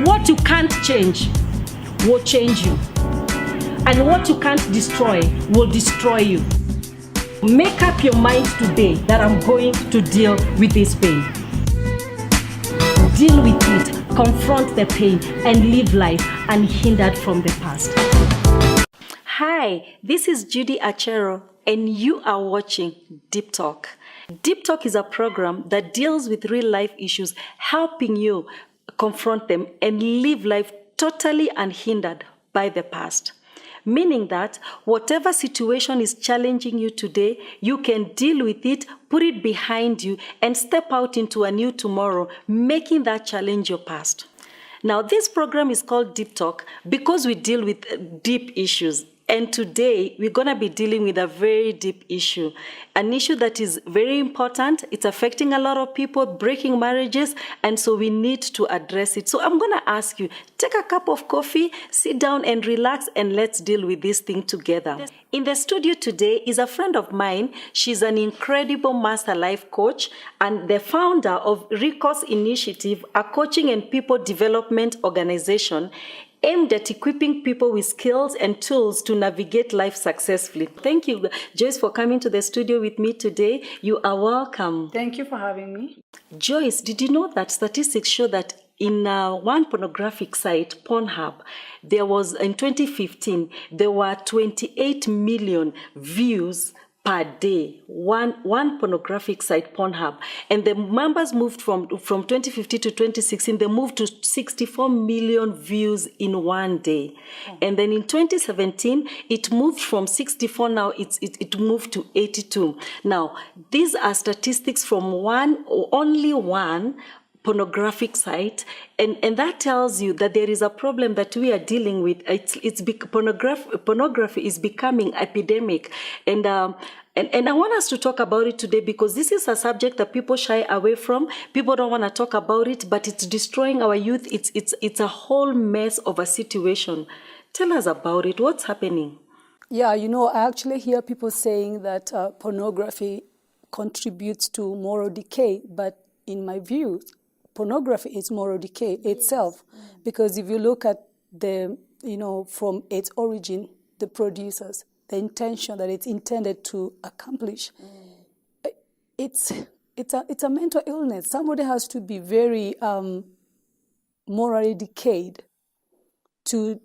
What you can't change will change you. And what you can't destroy will destroy you. Make up your mind today that I'm going to deal with this pain. Deal with it, confront the pain, and live life unhindered from the past. Hi, this is Judy Achero, and you are watching Deep Talk. Deep Talk is a program that deals with real life issues, helping you confront them and live life totally unhindered by the past. Meaning that whatever situation is challenging you today, you can deal with it, put it behind you, and step out into a new tomorrow, making that challenge your past. Now, this program is called Deep Talk because we deal with deep issues. And today, we're going to be dealing with a very deep issue, an issue that is very important. It's affecting a lot of people, breaking marriages, and so we need to address it. So I'm going to ask you, take a cup of coffee, sit down and relax, and let's deal with this thing together. In the studio today is a friend of mine. She's an incredible master life coach and the founder of Recourse Initiative, a coaching and people development organization aimed at equipping people with skills and tools to navigate life successfully. Thank you, Joyce, for coming to the studio with me today. You are welcome. Thank you for having me. Joyce, did you know that statistics show that in one pornographic site, Pornhub, there was, in 2015, there were 28 million views per day, one pornographic site, Pornhub. And the numbers moved from 2015 to 2016, they moved to 64 million views in one day. And then in 2017, it moved from 64, now it moved to 82. Now, these are statistics from only one pornographic site, and that tells you that there is a problem that we are dealing with. Pornography is becoming epidemic, and I want us to talk about it today because this is a subject that people shy away from. People don't want to talk about it, but it's destroying our youth. It's a whole mess of a situation. Tell us about it. What's happening? Yeah, I actually hear people saying that pornography contributes to moral decay, but in my view, pornography is moral decay itself, because if you look at from its origin, the producers, the intention that it's intended to accomplish, it's a mental illness. Somebody has to be very morally decayed to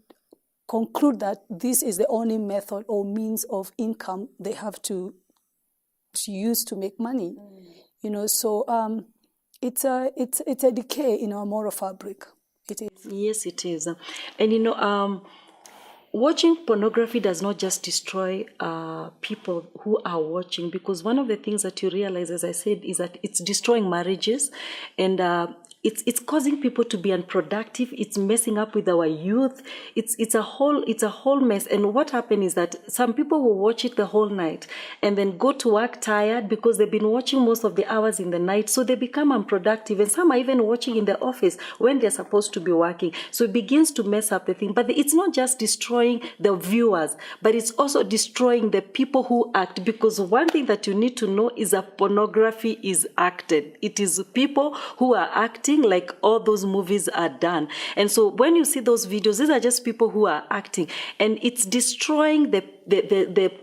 conclude that this is the only method or means of income they have to use to make money. It's a decay in our moral fabric. It is. Yes, it is. And watching pornography does not just destroy people who are watching, because one of the things that you realize, as I said, is that it's destroying marriages, and it's causing people to be unproductive. It's messing up with our youth. It's a whole mess. And what happened is that some people will watch it the whole night and then go to work tired because they've been watching most of the hours in the night. So they become unproductive. And some are even watching in the office when they're supposed to be working. So it begins to mess up the thing. But it's not just destroying the viewers, but it's also destroying the people who act. Because one thing that you need to know is that pornography is acted. It is people who are acting like all those movies are done. And so when you see those videos, these are just people who are acting, and it's destroying the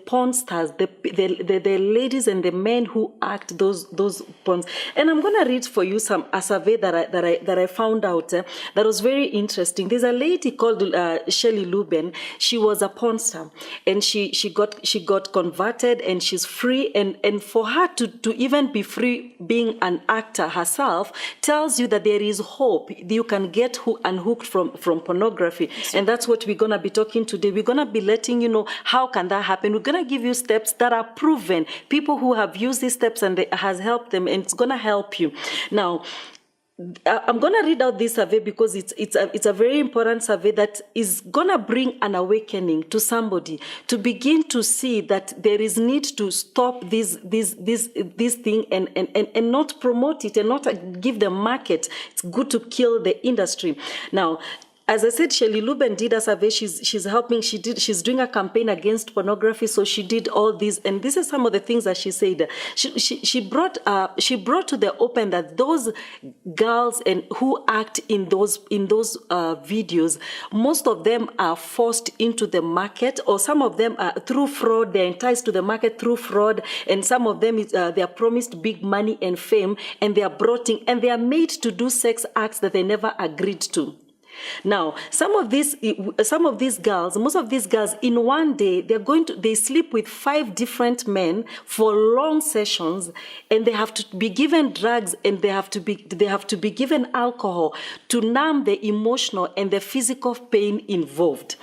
porn stars, the ladies and the men who act those porns. And I'm going to read for you a survey that I found out that was very interesting. There's a lady called Shelley Luben. She was a porn star, and she got converted, and she's free. And for her to even be free being an actor herself tells you that there is hope. You can get unhooked from pornography. And that's what we're going to be talking today. We're going to be letting you know how can that happen. We're going to give you steps that are proven. People who have used these steps and it has helped them, and it's going to help you. Now, I'm going to read out this survey because it's a very important survey that is going to bring an awakening to somebody to begin to see that there is need to stop this thing and not promote it and not give the market. It's good to kill the industry. Now, as I said, Shelley Luben did a survey. She's helping. She's doing a campaign against pornography. So she did all these, and this is some of the things that she said. She brought to the open that those girls and who act in those videos, most of them are forced into the market, or some of them are through fraud. They're enticed to the market through fraud, and some of them they are promised big money and fame, and they are brought in, and they are made to do sex acts that they never agreed to. Now, most of these girls, in one day, they sleep with 5 different men for long sessions, and they have to be given drugs, and they have to be given alcohol to numb the emotional and the physical pain involved.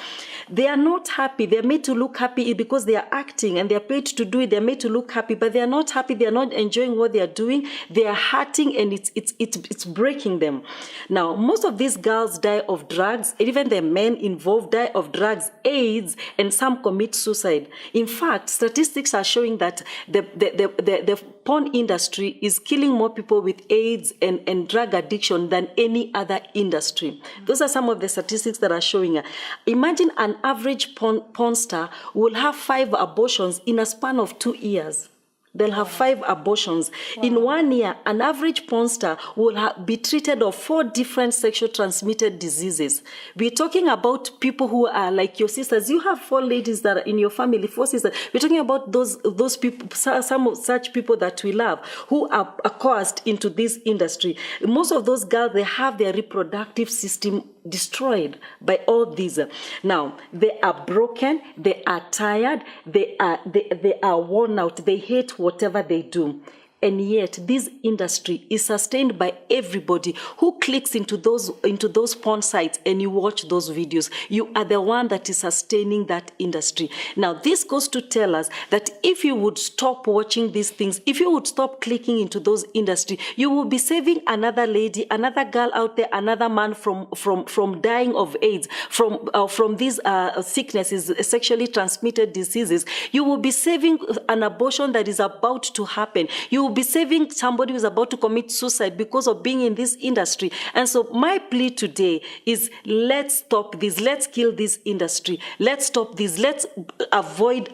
They are not happy. They're made to look happy because they are acting and they're paid to do it. They're made to look happy, but they are not happy. They are not enjoying what they are doing. They are hurting, and it's breaking them. Now, most of these girls die of drugs. Even the men involved die of drugs, AIDS, and some commit suicide. In fact, statistics are showing that the porn industry is killing more people with AIDS and drug addiction than any other industry. Those are some of the statistics that are showing. Imagine an average porn star will have 5 abortions in a span of 2 years. They'll have 5 abortions. Wow. In 1 year, an average porn star will be treated of 4 different sexual transmitted diseases. We're talking about people who are like your sisters. You have 4 ladies that are in your family, 4 sisters. We're talking about those people, some of such people that we love, who are coerced into this industry. Most of those girls, they have their reproductive system destroyed by all these. Now, they are broken, they are tired, they are worn out, they hate whatever they do. And yet, this industry is sustained by everybody who clicks into those porn sites and you watch those videos. You are the one that is sustaining that industry. Now, this goes to tell us that if you would stop watching these things, if you would stop clicking into those industry, you will be saving another lady, another girl out there, another man from dying of AIDS, from these sicknesses, sexually transmitted diseases. You will be saving an abortion that is about to happen. You will be saving somebody who's about to commit suicide because of being in this industry. And so my plea today is, let's stop this. Let's kill this industry. Let's stop this. Let's avoid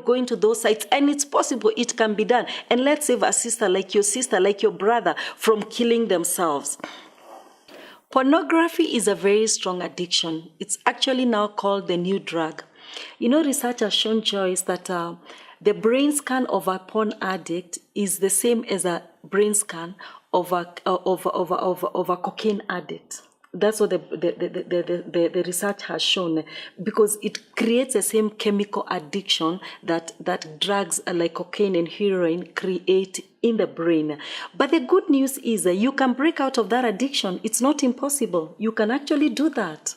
going to those sites. And it's possible. It can be done. And let's save a sister, like your brother, from killing themselves. Pornography is a very strong addiction. It's actually now called the new drug. You know, research has shown, Joyce, that the brain scan of a porn addict is the same as a brain scan of a cocaine addict. That's what the research has shown, because it creates the same chemical addiction that drugs like cocaine and heroin create in the brain. But the good news is that you can break out of that addiction. It's not impossible. You can actually do that.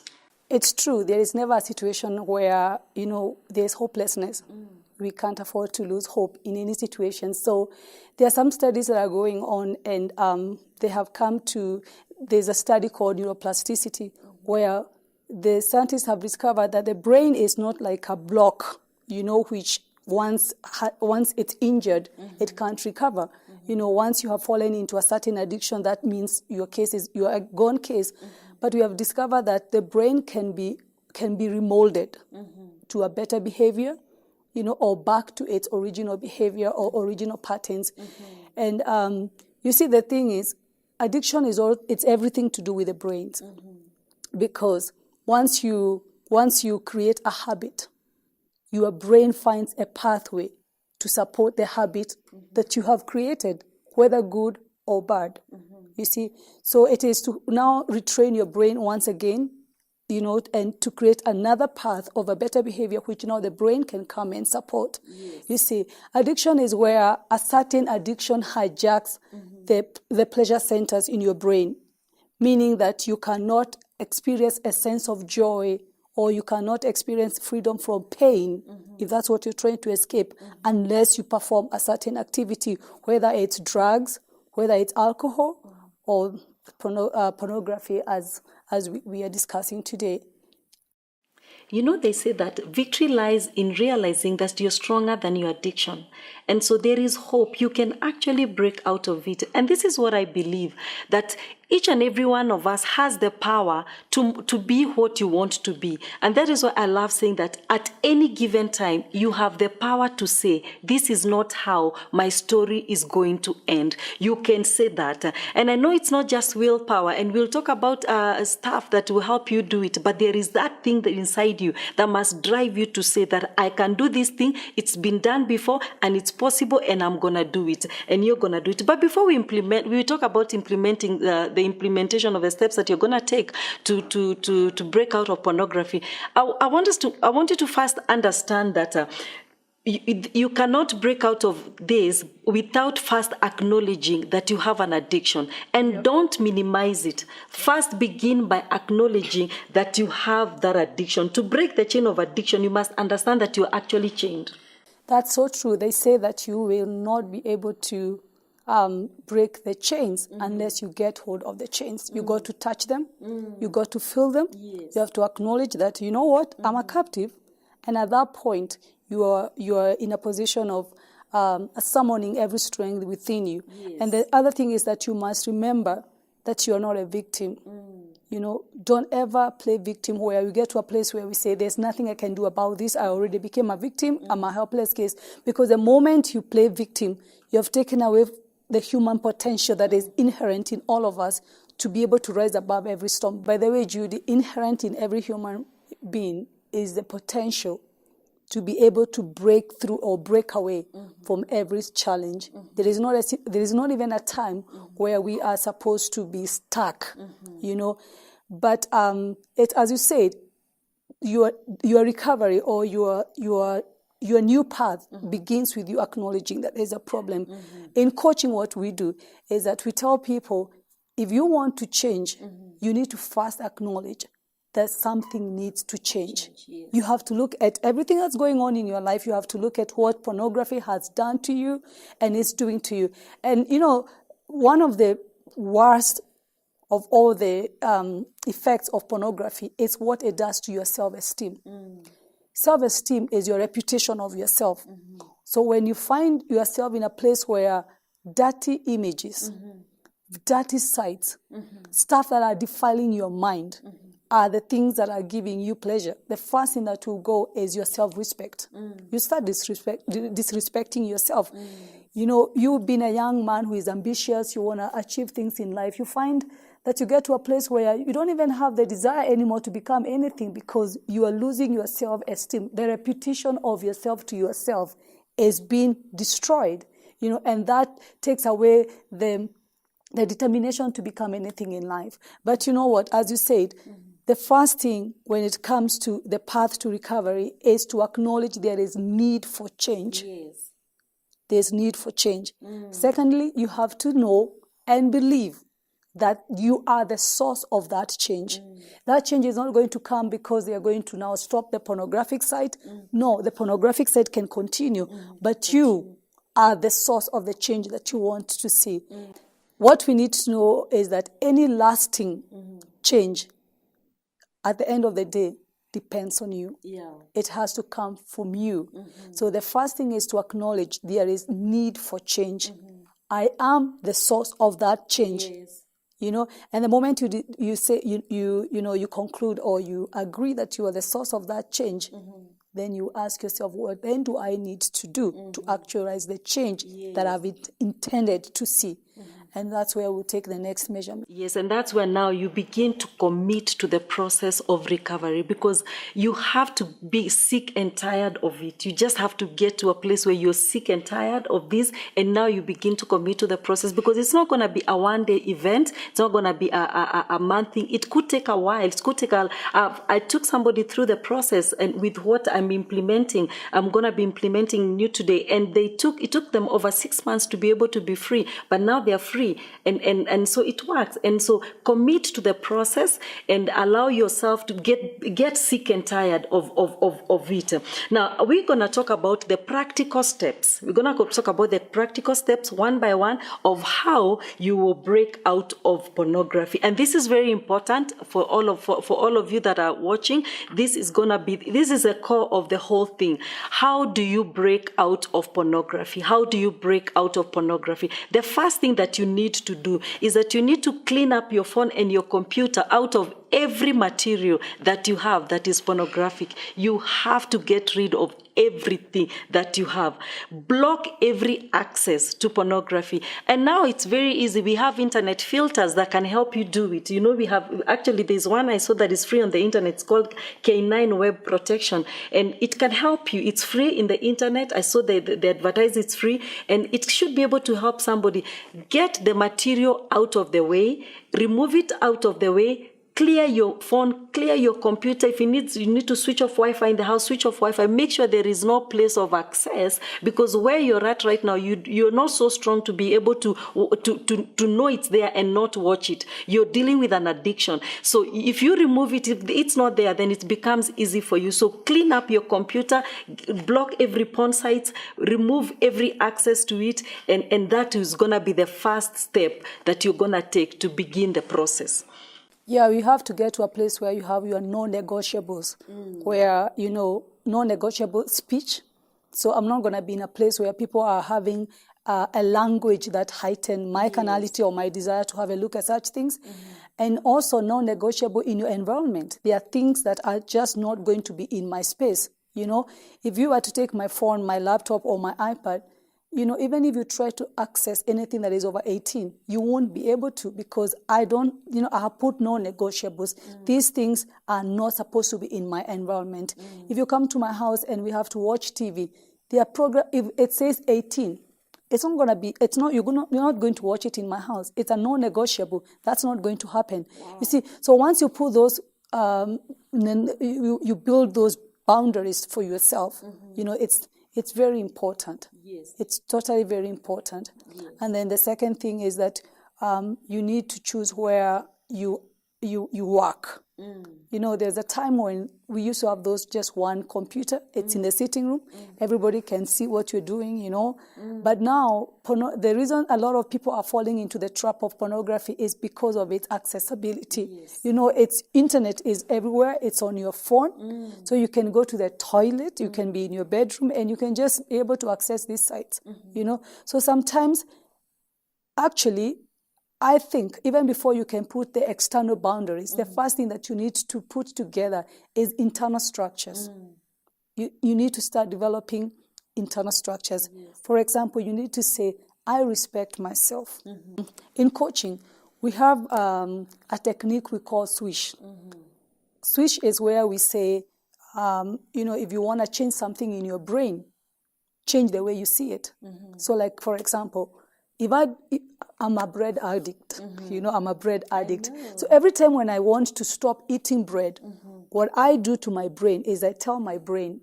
It's true. There is never a situation where, there's hopelessness. We can't afford to lose hope in any situation. So there are some studies that are going on, and they have come to, there's a study called neuroplasticity, where the scientists have discovered that the brain is not like a block, which once it's injured, it can't recover. Once you have fallen into a certain addiction, that means you're a gone case. But we have discovered that the brain can be remolded to a better behavior, or back to its original behavior or original patterns. And you see, the thing is, addiction it's everything to do with the brains. Because once you create a habit, your brain finds a pathway to support the habit that you have created, whether good or bad. You see, so it is to now retrain your brain once again, and to create another path of a better behavior, which now the brain can come and support. Yes. You see, addiction is where a certain addiction hijacks the pleasure centers in your brain, meaning that you cannot experience a sense of joy, or you cannot experience freedom from pain, if that's what you're trying to escape, unless you perform a certain activity, whether it's drugs, whether it's alcohol, or pornography, as we are discussing today. They say that victory lies in realizing that you're stronger than your addiction. And so there is hope. You can actually break out of it. And this is what I believe, that each and every one of us has the power to be what you want to be. And that is why I love saying that at any given time, you have the power to say, this is not how my story is going to end. You can say that. And I know it's not just willpower, and we'll talk about stuff that will help you do it, but there is that thing that inside you that must drive you to say that I can do this thing, it's been done before, and it's possible, and I'm going to do it, and you're going to do it. But before we implement, we will talk about implementing the implementation of the steps that you're going to take to break out of pornography. I want you to first understand that you cannot break out of this without first acknowledging that you have an addiction. And don't minimize it. First begin by acknowledging that you have that addiction. To break the chain of addiction, you must understand that you're actually chained. That's so true. They say that you will not be able to break the chains unless you get hold of the chains. You got to touch them. You got to feel them. You have to acknowledge that, you know what, I'm a captive. And at that point, you are in a position of summoning every strength within you. And the other thing is that you must remember that you are not a victim. You know, don't ever play victim where we get to a place where we say, there's nothing I can do about this. I already became a victim. I'm a helpless case. Because the moment you play victim, you have taken away the human potential that is inherent in all of us to be able to rise above every storm. By the way, Judy, inherent in every human being is the potential to be able to break through or break away from every challenge. There is not even a time where we are supposed to be stuck, you know. But as you said, your recovery or your new path begins with you acknowledging that there's a problem. In coaching, what we do is that we tell people, if you want to change, you need to first acknowledge that something needs to change. You have to look at everything that's going on in your life. You have to look at what pornography has done to you and is doing to you. And, you know, one of the worst of all the effects of pornography is what it does to your self-esteem. Self-esteem is your reputation of yourself. So when you find yourself in a place where dirty images, dirty sites, stuff that are defiling your mind, are the things that are giving you pleasure, the first thing that will go is your self-respect. You start disrespecting yourself. You know, you've been a young man who is ambitious, you want to achieve things in life. You find that you get to a place where you don't even have the desire anymore to become anything because you are losing your self-esteem. The reputation of yourself to yourself is being destroyed, you know, and that takes away the determination to become anything in life. But you know what, as you said, the first thing when it comes to the path to recovery is to acknowledge there is need for change. There's need for change. Secondly, you have to know and believe that you are the source of that change. That change is not going to come because they are going to now stop the pornographic site. No, the pornographic site can continue, but you are the source of the change that you want to see. What we need to know is that any lasting change at the end of the day depends on you. It has to come from you. So the first thing is to acknowledge there is need for change. I am the source of that change. You know, and the moment you say you conclude or you agree that you are the source of that change, then you ask yourself, what then do I need to do to actualize the change that I've intended to see? And that's where we'll take the next measurement. Yes, and that's where now you begin to commit to the process of recovery, because you have to be sick and tired of it. You just have to get to a place where you're sick and tired of this, and now you begin to commit to the process, because it's not going to be a one-day event. It's not going to be a month thing. It could take a while. It could take I took somebody through the process, and with what I'm implementing, I'm going to be implementing new today, and it took them over 6 months to be able to be free, but now they're free. And so it works. And so commit to the process and allow yourself to get sick and tired of it. Now, we're going to talk about the practical steps. We're going to talk about the practical steps one by one of how you will break out of pornography. And this is very important for all of you that are watching. This is a core of the whole thing. How do you break out of pornography? How do you break out of pornography? The first thing that you need to do is that you need to clean up your phone and your computer out of every material that you have that is pornographic. You have to get rid of everything that you have. Block every access to pornography. And now it's very easy. We have internet filters that can help you do it. You know, we have, actually there's one I saw that is free on the internet. It's called K9 Web Protection. And it can help you. It's free in the internet. I saw they advertise it's free. And it should be able to help somebody get the material out of the way, remove it out of the way, clear your phone, clear your computer. If you need to switch off Wi-Fi in the house, switch off Wi-Fi. Make sure there is no place of access, because where you're at right now, you're not so strong to be able to know it's there and not watch it. You're dealing with an addiction. So if you remove it, if it's not there, then it becomes easy for you. So clean up your computer, block every porn site, remove every access to it, and that is going to be the first step that you're going to take to begin the process. Yeah, you have to get to a place where you have your non-negotiables, where, you know, non-negotiable speech. So I'm not going to be in a place where people are having a language that heighten my carnality or my desire to have a look at such things. And also non-negotiable in your environment. There are things that are just not going to be in my space. You know, if you were to take my phone, my laptop, or my iPad, you know, even if you try to access anything that is over 18, you won't be able to, because I don't, you know, I have put no negotiables. These things are not supposed to be in my environment. If you come to my house and we have to watch TV, their program, if it says 18, it's not going to be, it's not, you're not going to watch it in my house. It's a non-negotiable. That's not going to happen. Wow. You see, so once you put those, you build those boundaries for yourself, you know, it's very important. Yes. It's totally very important. Yes. And then the second thing is that you need to choose where you work. You know, there's a time when we used to have those just one computer. It's in the sitting room. Everybody can see what you're doing, you know. But now, the reason a lot of people are falling into the trap of pornography is because of its accessibility. Yes. You know, internet is everywhere. It's on your phone. So you can go to the toilet, you can be in your bedroom, and you can just be able to access these sites, you know. So sometimes, actually, I think even before you can put the external boundaries, the first thing that you need to put together is internal structures. You need to start developing internal structures. Yes. For example, you need to say, I respect myself. In coaching, we have a technique we call swish. Swish is where we say, you know, if you want to change something in your brain, change the way you see it. So like, for example, if I'm a bread addict, you know, I'm a bread addict. So every time when I want to stop eating bread, what I do to my brain is I tell my brain,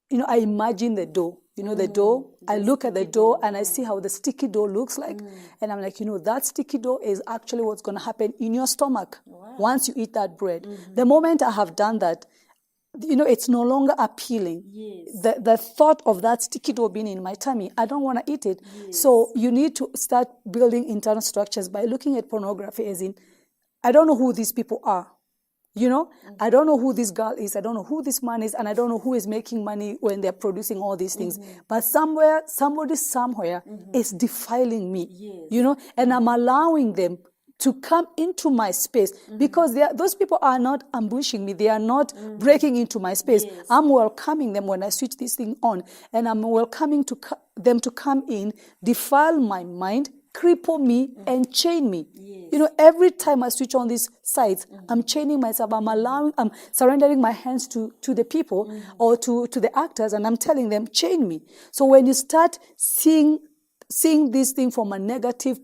you know, I imagine the dough. You know, the dough, I look at the dough and I see how the sticky dough looks like. And I'm like, you know, that sticky dough is actually what's going to happen in your stomach once you eat that bread. The moment I have done that, you know, it's no longer appealing. Yes. The thought of that sticky dough being in my tummy, I don't want to eat it. Yes. So you need to start building internal structures by looking at pornography as in, I don't know who these people are. You know, I don't know who this girl is. I don't know who this man is. And I don't know who is making money when they're producing all these things. But somebody somewhere is defiling me, you know, and I'm allowing them to come into my space because those people are not ambushing me. They are not breaking into my space. Yes. I'm welcoming them when I switch this thing on. And I'm welcoming them to come in, defile my mind, cripple me, and chain me. Yes. You know, every time I switch on these sites, I'm chaining myself. I'm surrendering my hands to the people or to the actors, and I'm telling them, chain me. So when you start seeing this thing from a negative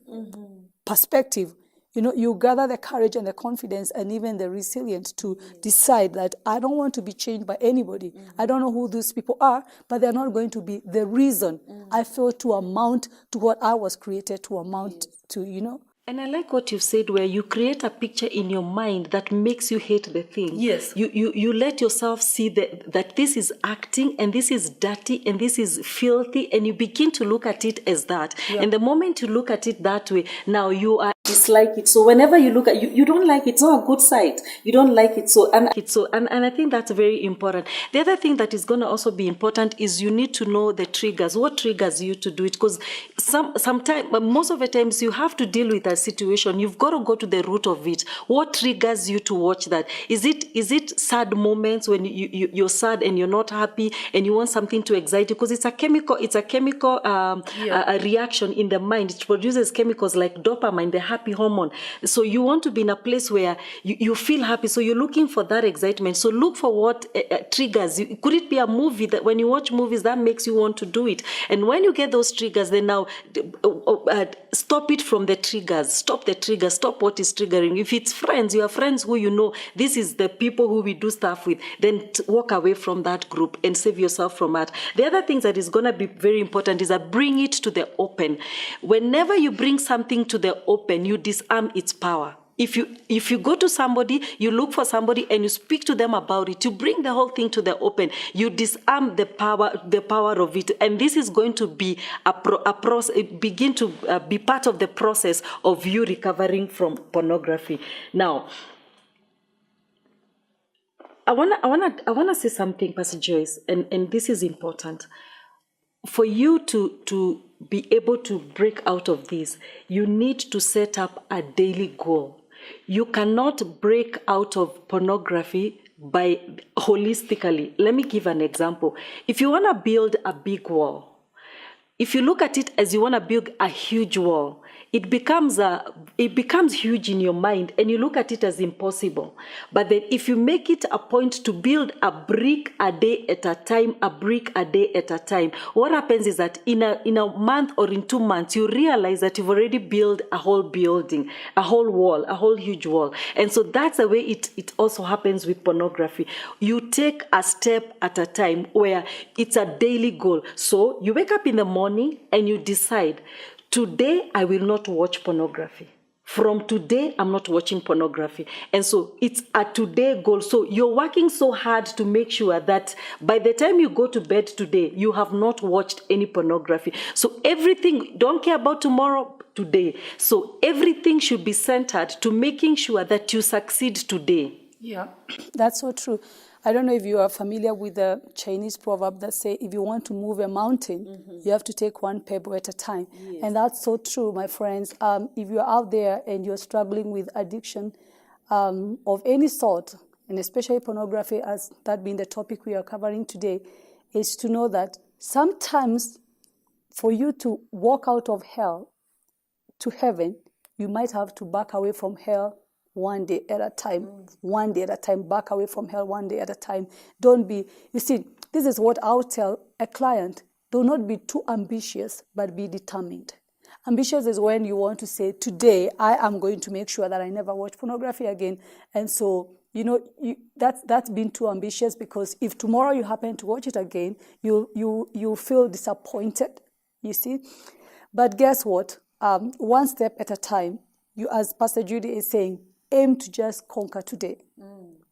perspective, you know, you gather the courage and the confidence and even the resilience to decide that I don't want to be changed by anybody. I don't know who these people are, but they're not going to be the reason I feel to amount to what I was created to amount to, you know. And I like what you said, where you create a picture in your mind that makes you hate the thing. Yes. You let yourself see that this is acting and this is dirty and this is filthy, and you begin to look at it as that. Yeah. And the moment you look at it that way, now you are dislike it. So whenever you look at you don't like it, it's not a good sight. You don't like it. So and I think that's very important. The other thing that is going to also be important is you need to know the triggers. What triggers you to do it? Because sometimes, most of the times, you have to deal with a situation. You've got to go to the root of it. What triggers you to watch that? Is it sad moments when you're sad and you're not happy and you want something to excite you? Because it's a chemical a reaction in the mind. It produces chemicals like dopamine, the happy hormone. So you want to be in a place where you feel happy. So you're looking for that excitement. So look for what triggers you. Could it be a movie that when you watch movies that makes you want to do it? And when you get those triggers, then now stop it from the triggers. Stop the triggers. Stop what is triggering. If it's friends, you have friends who you know, this is the people who we do stuff with, then walk away from that group and save yourself from that. The other things that is going to be very important is that bring it to the open. Whenever you bring something to the open, you disarm its power. If you go to somebody, you look for somebody and you speak to them about it, you bring the whole thing to the open, you disarm the power of it. And this is going to be a process, begin to be part of the process of you recovering from pornography. Now, I wanna say something, Pastor Joyce, and this is important. For you to be able to break out of this, you need to set up a daily goal. You cannot break out of pornography by holistically. Let me give an example. If you want to build a big wall, if you look at it as you want to build a huge wall, it becomes huge in your mind and you look at it as impossible. But then if you make it a point to build a brick a day at a time, what happens is that in a month or in 2 months, you realize that you've already built a whole building, a whole wall, a whole huge wall. And so that's the way it also happens with pornography. You take a step at a time where it's a daily goal. So you wake up in the morning and you decide, today, I will not watch pornography. From today, I'm not watching pornography. And so it's a today goal. So you're working so hard to make sure that by the time you go to bed today, you have not watched any pornography. So everything, don't care about tomorrow, today. So everything should be centered to making sure that you succeed today. Yeah, that's so true. I don't know if you are familiar with the Chinese proverb that say, if you want to move a mountain, you have to take one pebble at a time. Yes. And that's so true, my friends. If you're out there and you're struggling with addiction of any sort, and especially pornography, as that being the topic we are covering today, is to know that sometimes for you to walk out of hell to heaven, you might have to back away from hell one day at a time, back away from hell one day at a time. Don't be, you see, this is what I'll tell a client. Do not be too ambitious, but be determined. Ambitious is when you want to say, today, I am going to make sure that I never watch pornography again. And so, that's being too ambitious, because if tomorrow you happen to watch it again, you feel disappointed, you see. But guess what? One step at a time, you, as Pastor Judy is saying, aim to just conquer today.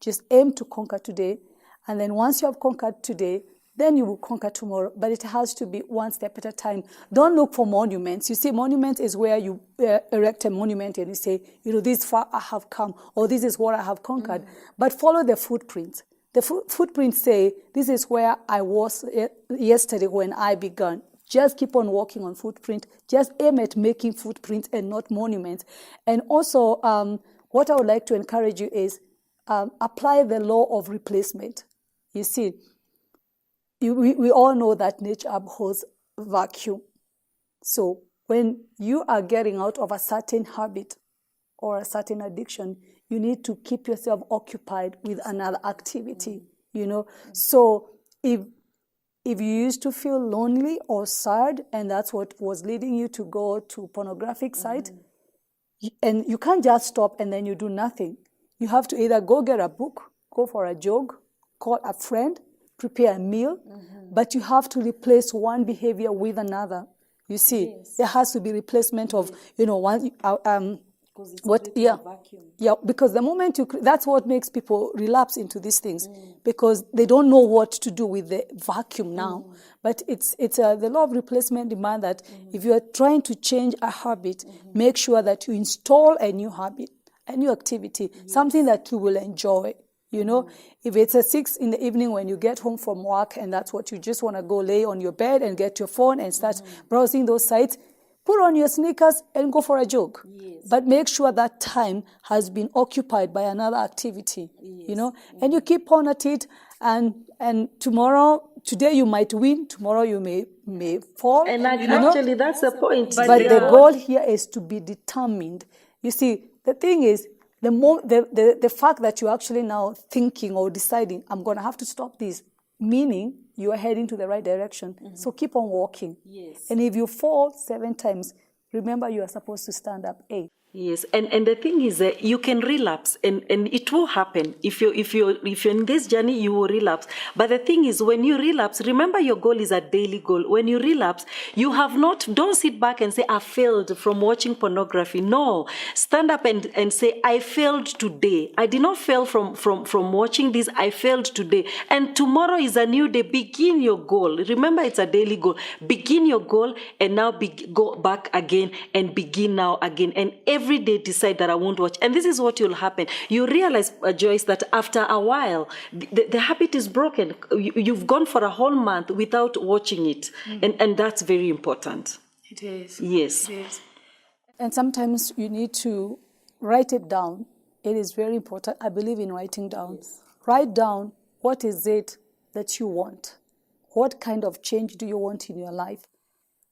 Just aim to conquer today. And then once you have conquered today, then you will conquer tomorrow. But it has to be one step at a time. Don't look for monuments. You see, monument is where you erect a monument and you say, this far I have come, or this is what I have conquered. But follow the footprints. The footprints say, this is where I was yesterday when I began. Just keep on walking on footprint. Just aim at making footprints and not monuments. And also, what I would like to encourage you is apply the law of replacement. You see, we all know that nature abhors vacuum. So when you are getting out of a certain habit or a certain addiction, you need to keep yourself occupied with another activity, So if you used to feel lonely or sad, and that's what was leading you to go to pornographic site, and you can't just stop and then you do nothing. You have to either go get a book, go for a jog, call a friend, prepare a meal, but you have to replace one behavior with another. You see, There has to be replacement of, Because the moment that's what makes people relapse into these things, because they don't know what to do with the vacuum now. But it's the law of replacement demand that if you are trying to change a habit, make sure that you install a new habit, a new activity, something that you will enjoy. You know, if it's at 6 in the evening when you get home from work and that's what you just want to go lay on your bed and get your phone and start browsing those sites, put on your sneakers and go for a jog. But make sure that time has been occupied by another activity, you know, and you keep on at it. And today you might win, tomorrow you may fall. And actually, that's the point. But the goal here is to be determined. You see, the thing is, the fact that you're actually now thinking or deciding, I'm going to have to stop this, meaning you are heading to the right direction. So keep on walking. And if you fall 7 times, remember you are supposed to stand up 8. Yes, and the thing is that you can relapse, and it will happen. If you're in this journey, you will relapse. But the thing is, when you relapse, remember your goal is a daily goal. When you relapse, don't sit back and say, I failed from watching pornography. No, stand up and say, I failed today. I did not fail from watching this. I failed today. And tomorrow is a new day. Begin your goal. Remember, it's a daily goal. Begin your goal, and now go back again and begin now again. And every day decide that I won't watch. And this is what will happen. You realize, Joyce, that after a while, the habit is broken. You've gone for a whole month without watching it. And that's very important. It is. Yes. It is. And sometimes you need to write it down. It is very important. I believe in writing down. Yes. Write down, what is it that you want? What kind of change do you want in your life?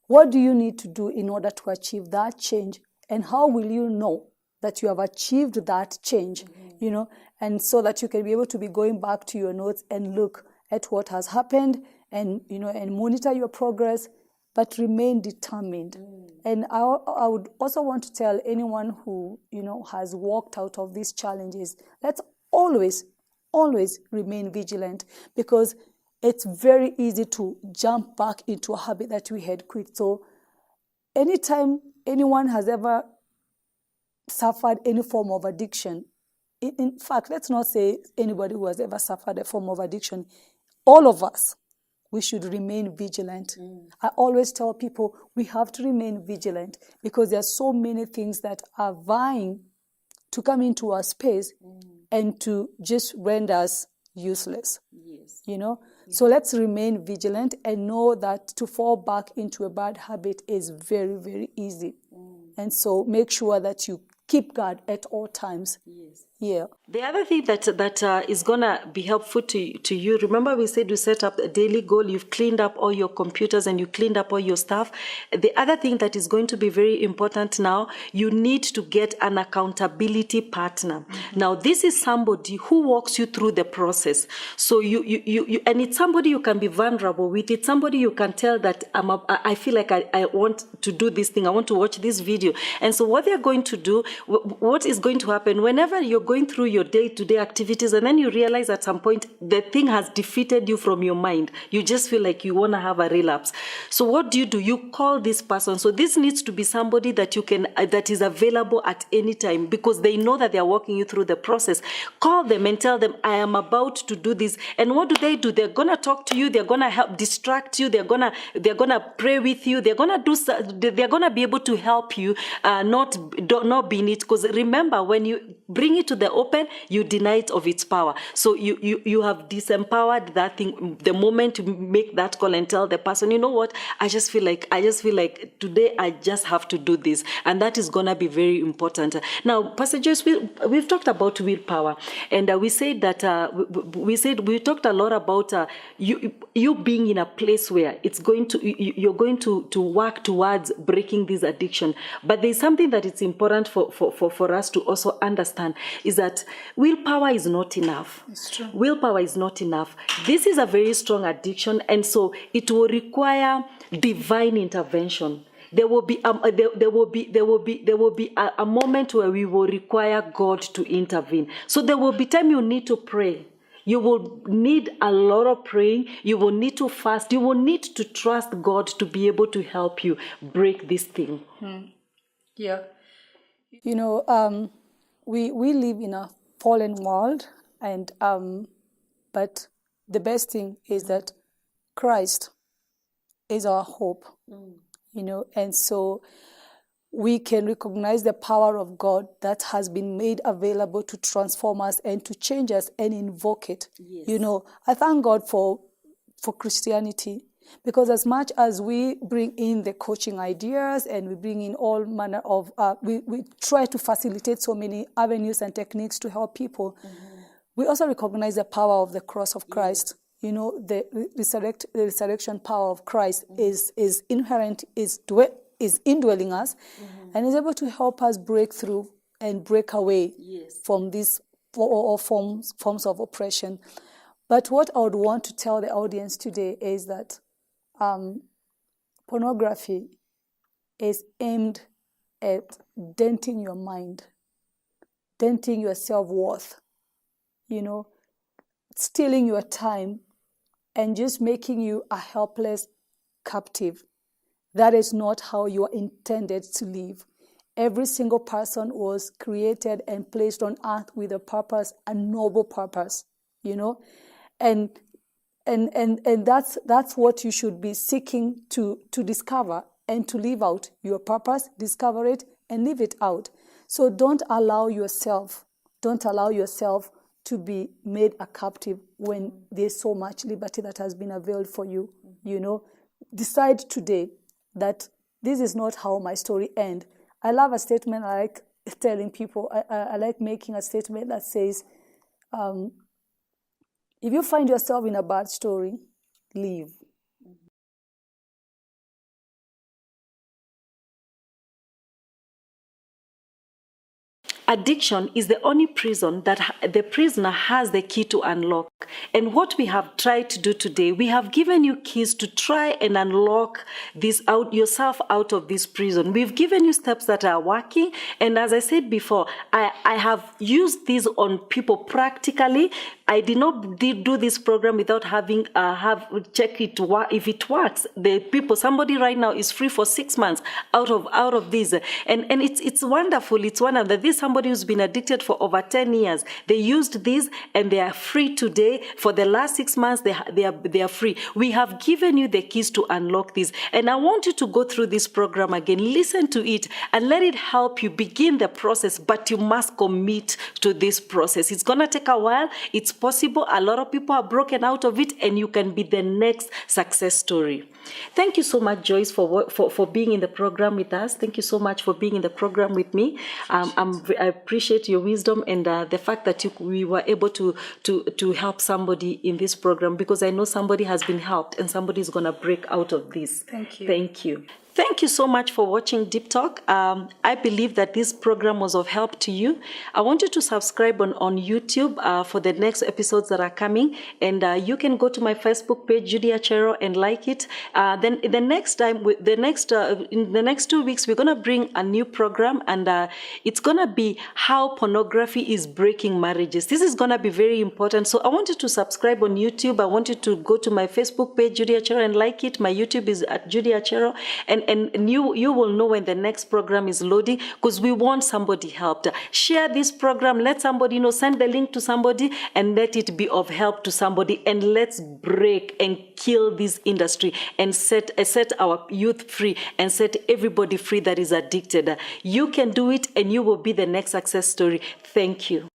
What do you need to do in order to achieve that change? And how will you know that you have achieved that change, you know, and so that you can be able to be going back to your notes and look at what has happened and, you know, and monitor your progress, but remain determined. And I would also want to tell anyone who, you know, has walked out of these challenges, let's always remain vigilant, because it's very easy to jump back into a habit that we had quit. So anytime anyone has ever suffered any form of addiction, in fact, let's not say anybody who has ever suffered a form of addiction, all of us, we should remain vigilant. I always tell people we have to remain vigilant, because there are so many things that are vying to come into our space and to just render us useless. You know? So let's remain vigilant and know that to fall back into a bad habit is very, very easy. And so make sure that you keep guard at all times. Yeah. The other thing that is going to be helpful to you, remember we said you set up a daily goal, you've cleaned up all your computers and you cleaned up all your stuff. The other thing that is going to be very important now, you need to get an accountability partner. Now, this is somebody who walks you through the process. So you and it's somebody you can be vulnerable with. It's somebody you can tell that I feel like I want to do this thing. I want to watch this video. And so what they're going to do, what is going to happen whenever you're going through your day-to-day activities and then you realize at some point the thing has defeated you from your mind. You just feel like you want to have a relapse. So what do? You call this person. So this needs to be somebody that you can that is available at any time, because they know that they are walking you through the process. Call them and tell them, I am about to do this. And what do? They're gonna talk to you. They're gonna help distract you. They're gonna pray with you. They're gonna be able to help you, not be in it. Because remember, when you bring it to the open, you deny it of its power. So you have disempowered that thing the moment you make that call and tell the person, you know what, I just feel like today I just have to do this. And that is going to be very important. Now, Pastor Joyce, we've talked about willpower, and we said that we talked a lot about you being in a place where you're going to work towards breaking this addiction. But there's something that it's important for us to also understand, is that willpower is not enough. It's true. Willpower is not enough. This is a very strong addiction, and so it will require divine intervention. There will be a moment where we will require God to intervene. So there will be time you need to pray. You will need a lot of praying. You will need to fast. You will need to trust God to be able to help you break this thing. Yeah. You know, we live in a fallen world, and but the best thing is that Christ is our hope. You know, and so we can recognize the power of God that has been made available to transform us and to change us and invoke it. Yes. You know, I thank God for Christianity, because as much as we bring in the coaching ideas and we bring in all manner of, we try to facilitate so many avenues and techniques to help people, we also recognize the power of the cross of Christ. You know, the resurrection power of Christ is inherent, is indwelling us, and is able to help us break through and break away from these forms of oppression. But what I would want to tell the audience today is that pornography is aimed at denting your mind, denting your self-worth, you know, stealing your time, and just making you a helpless captive. That is not how you are intended to live. Every single person was created and placed on earth with a purpose, a noble purpose, you know, and that's what you should be seeking to discover and to live out your purpose, discover it, and live it out. So don't allow yourself to be made a captive when there's so much liberty that has been availed for you. You know, decide today that this is not how my story ends. I love a statement I like telling people. I like making a statement that says, if you find yourself in a bad story, leave. Addiction is the only prison that the prisoner has the key to unlock. And what we have tried to do today, we have given you keys to try and unlock yourself out of this prison. We've given you steps that are working. And as I said before, I have used these on people practically. I did not do this program without having check it if it works. Somebody right now is free for 6 months out of this, and it's wonderful. It's wonderful. This somebody who's been addicted for over 10 years. They used this and they are free today. For the last 6 months, they are free. We have given you the keys to unlock this, and I want you to go through this program again. Listen to it and let it help you begin the process. But you must commit to this process. It's gonna take a while. It's possible. A lot of people are broken out of it, and you can be the next success story. Thank you so much, Joyce, for being in the program with us. Thank you so much for being in the program with me. I appreciate your wisdom and the fact that we were able to help somebody in this program, because I know somebody has been helped and somebody is going to break out of this. Thank you. Thank you. Thank you so much for watching Deep Talk. I believe that this program was of help to you. I want you to subscribe on YouTube for the next episodes that are coming. And you can go to my Facebook page, Judy Achero, and like it. Then in the next 2 weeks, we're going to bring a new program. And it's going to be how pornography is breaking marriages. This is going to be very important. So I want you to subscribe on YouTube. I want you to go to my Facebook page, Judy Achero, and like it. My YouTube is at Judy Achero. And you will know when the next program is loading, because we want somebody helped. Share this program, let somebody know, send the link to somebody, and let it be of help to somebody. And let's break and kill this industry and set our youth free and set everybody free that is addicted. You can do it, and you will be the next success story. Thank you.